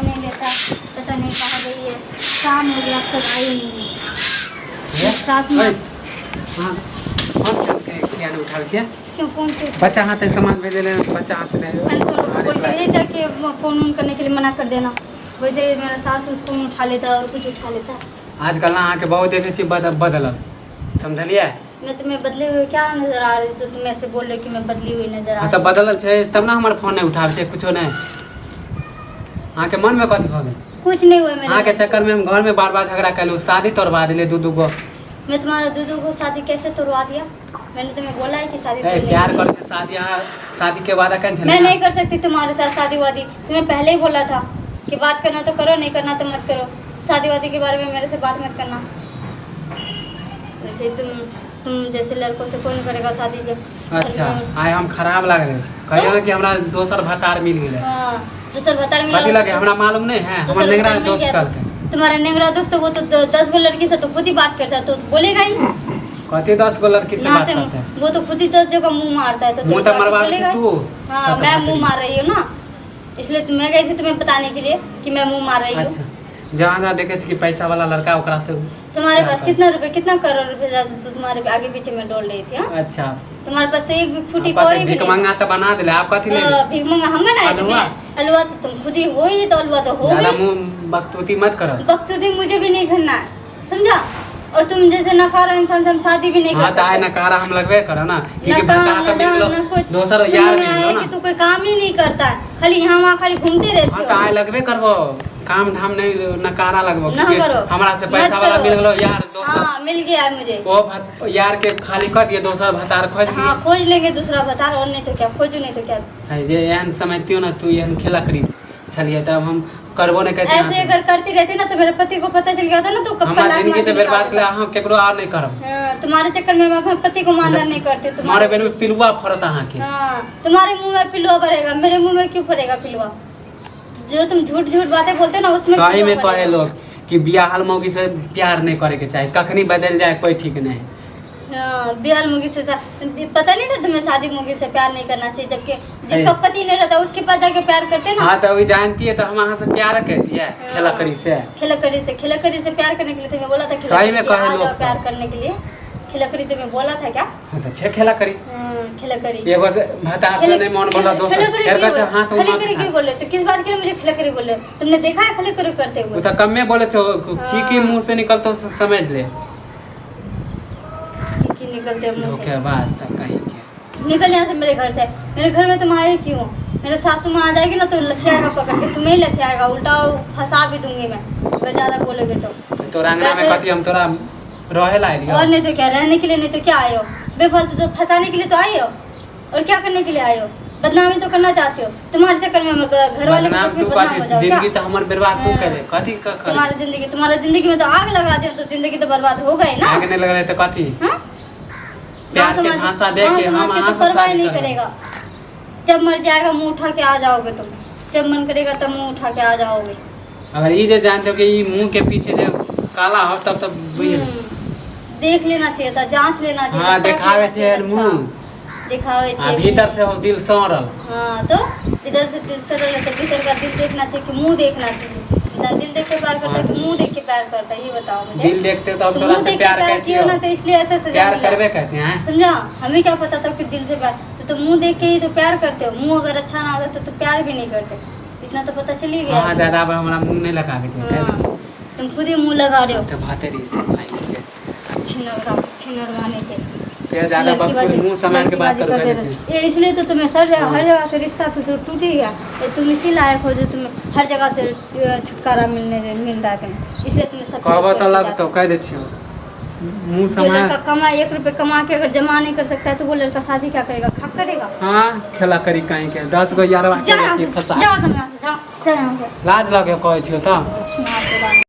नहीं लेता, पता नहीं कहाँ गई है। शाम हो गया, अब तक आई नहीं है। साथ में हाँ फोन करके किया नहीं उठावे छियै? क्यों फोन पे बच्चा हाथ में सामान भेजे ले, बच्चा हाथ में पहले तो लोग बोल के भेज कि फोन ऑन करने के लिए मना कर देना। वैसे मेरा सास उसको उठा लेता और कुछ उठा लेता। आजकल ना अहाँ के बहुत देखे छी बदलल, समझलिए? मैं तुम्हें बदले हुए क्या नजर आ रही, तो तुम ऐसे बोल रहे कि मैं बदली हुई नजर आ हाँ रही। तो बदलल छै तब ना हमार फोन नहीं उठावे छै, कुछो नहीं। अहाँ के मन में कथी भ गेल? कुछ नहीं हुआ मेरे। अहाँ के चक्कर में हम घर में बार बार झगड़ा कैलू, शादी तोड़वा दिले दू गो। मैं तुम्हारा दूधू को शादी कैसे तोड़वा दिया? मैंने तुम्हें बोला है कि शादी तोड़ने प्यार के कर लिए। से शादी के वादा कर मैं नहीं कर सकती तुम्हारे साथ शादी वादी। तुम्हें पहले ही बोला था कि बात करना तो करो, नहीं करना तो मत करो। शादी वादी के बारे में मेरे से बात मत करना। वैसे तुम जैसे लड़कों से कौन करेगा शादी जब। अच्छा आए हम खराब लग रहे कहियो ना कि हमरा दोसर भतार मिल गेले। हाँ दूसर भतार कथी मिला लगे हमरा मालूम नहीं है, दूसर हमर नेगरा भतार मिल दोस्त गया कल तो। के। तुम्हारा नेगरा दोस्त तो वो तो 10 गो लड़की से तो खुद ही बात करता है, तो बोलेगा ही। कथी 10 गो लड़की से यहाँ बात से करते हैं? वो तो खुद ही 10 जगह मुंह मारता है, तो मुंह तुम तो मरवा बोलेगा ही। तू। हाँ मैं मुंह मार रही हूँ ना, इसलिए मैं गई थी तुम्हें बताने के लिए कि मैं मुंह मार रही हूँ। अच्छा जहाँ जहाँ देखे छी कि पैसा वाला लड़का ओकरा से तुम्हारे क्या पास कर- कितना रुपए, कितना करोड़ रुपए तो तुम्हारे आगे पीछे में डोल रही थी। हाँ? अच्छा तुम्हारे पास तो एक भी फूटी आप कौड़ी कथी भी भीख नहीं। मंगा तो बना दिले, आप कथी ले भीख मंगा हम बनाए अलुआ? तुम्हें? अलुआ तो तुम खुद ही हो ही, तो अलुआ तो हो ज्यादा गई। मुंह बकतूती मत करो। बकचोदी मुझे भी नहीं करना है, समझा? और तुम जैसे नकारा इंसान से हम शादी भी नहीं हाँ कर तो आए सकते। नकारा हम लगबे करो ना, क्योंकि नकारा भत्ता तो मिल लो ना कुछ दोसर सुनने यार में मिल आया लो कि ना। तू कोई काम ही नहीं करता है, खाली यहाँ वहाँ खाली घूमते हाँ रहते तो हो। आए लगबे करबो, काम धाम नहीं नकारा लगबो, ना क्योंकि करो, हमरा से मत पैसा वाला करो। मिल गेलो यार दोसर। हाँ मिल गया है मुझे। वो यार के खाली कह दिए दोसर भतार खोज दिए। हाँ खोज लेंगे दूसरा बता, और नहीं तो क्या, खोजू नहीं तो क्या। है जे एहन समझतियो ना तू एहन खेला करी छलिए तब हम करबो नहीं कहते ऐसे अगर करती रहती ना तो मेरे पति को पता चल गया था ना, तो कब हमार जिंदगी तो बर्बाद कर हम केकरो और नहीं करब। तुम्हारे चक्कर में मैं अपने पति को मानदार नहीं करती हूँ। तुम्हारे बेन में पिलुआ फरत अहाँ के। हाँ तुम्हारे मुंह में पिलुआ भरेगा, मेरे मुंह में क्यों भरेगा पिलुआ? जो तुम झूठ झूठ बातें बोलते हो ना उसमें सही पिलुआ में कहे भरेगा। लोग कि बियाहल मौगी से प्यार नहीं करे के चाहिए, कखनी बदल जाए कोई ठीक नहीं। हाँ बिहार मुगी से पता नहीं था तुम्हें शादी मुगी से प्यार नहीं करना चाहिए, जबकि जिसका पति नहीं रहता उसके पास जाके प्यार करते ना। हाँ तो अभी जानती है तो हम अहाँ से प्यार कहती है खेला करी से। खिलकड़ी से प्यार करने के लिए तुम्हें बोला था। सही में कहे आ लोग जाओ सब। प्यार करने के लिए। खिलकड़ी तुम्हें बोला था क्या? हाँ तो छे खेला करी खिलकड़ी एगो से भतार से नहीं मन बोला दोसर एरका से हाथ खिलकड़ी क्यों बोले? तो किस बात के लिए मुझे खिलकड़ी बोले? तुमने देखा है खिलकड़ी करते वो हुए? तो कम में बोले छो की मुंह से निकलतो समझ ले। की निकलते मुंह से? धोखेबाज सब कहीं के। निकल यहाँ से मेरे घर से। मेरे घर में तुम आए क्यों? मेरे सासू माँ आ जाएगी ना तो लथियाएगा पकड़ के, तुम्हें ही लथियाएगा, उल्टा फंसा भी दूंगी मैं अगर ज्यादा बोलोगे तो। तोरा अंगना में कथी हम तोरा रहे ला लियो। और नहीं तो क्या, रहने के लिए नहीं तो क्या आए हो? बेफालतू तो फंसाने के लिए तो आए हो, और क्या करने के लिए आए हो? बदनामी तो करना चाहते हो। तुम्हारे चक्कर में मैं घर वाले बदनाम को भी तू बदनाम हो कथी जाओ जिंदगी क्या? तो हमर बर्बाद तू हाँ। करे कथी का करे। तुम्हारा जिंदगी में तो आग लगा दे तो जिंदगी तो बर्बाद हो गई ना। आग नहीं लगले तो कथी हाँ? प्यार के समाज- झांसा दे गाँव के समाज हम के अहाँ तो से परवाह शादी नहीं करेंगे। करेगा। जब मर जाएगा मुंह उठा के आ जाओगे तुम, जब मन करेगा तब मुंह उठा के आ जाओगे। अगर ई जे जानते हो कि ई मुंह के पीछे जो काला हो तब बुझ देख लेना चाहिए था, जांच लेना चाहिए था, हाँ परख देखावे लेना छे चाहिए था। मुंह दिखावे आ चाहिए भीतर से हो दिल सड़ल। हाँ तो इधर से दिल से रहे तो भीतर का दिल देखना चाहिए कि मुंह देखना चाहिए। इंसान दिल देख के प्यार करता है कि मुंह देख के प्यार करता है, ये बताओ मुझे। दिल देखते हो तो अब तो तोरा मुंह से देख के प्यार प्यार कहती किया हो ना तो इसलिए ऐसा सजा प्यार मिला। करबे कहते हैं। समझा? हमें क्या पता था कि दिल से प्यार, तो मुंह देख के ही तो प्यार करते हो। मुंह अगर अच्छा ना होता तो प्यार भी नहीं करते, इतना तो पता चल ही गया। हाँ ज्यादा अब हमरा मुंह नहीं लगावे के कह दे छी। तुम खुद ही मुंह लगा रहे हो तो भातेरी से भाई के छिनरवाने के। फिर ज्यादा बकचोद मुंह सामान के बात करो कहते छी। ये इसलिए तो तुम्हें हर जगह से रिश्ता तो टूट ही गया। ये तुम इसी लायक हो जो तुम्हें हर जगह से छुटकारा मिल रहा है तुम्हें, इसलिए तुम्हें सब कहबो तो लगतो कह दे छी मुंह जो सामान। लड़का कमा 1 रुपए कमा के अगर जमा नहीं कर सकता है तो वो लड़का शादी क्या करेगा? खा करेगा? हाँ खेला करी कहीं के 10 गो यारवा जाओ यहाँ के से, फंसा जाओ तुम यहाँ से, जाओ यहाँ से। लाज लगे कहै छियो तो यहाँ से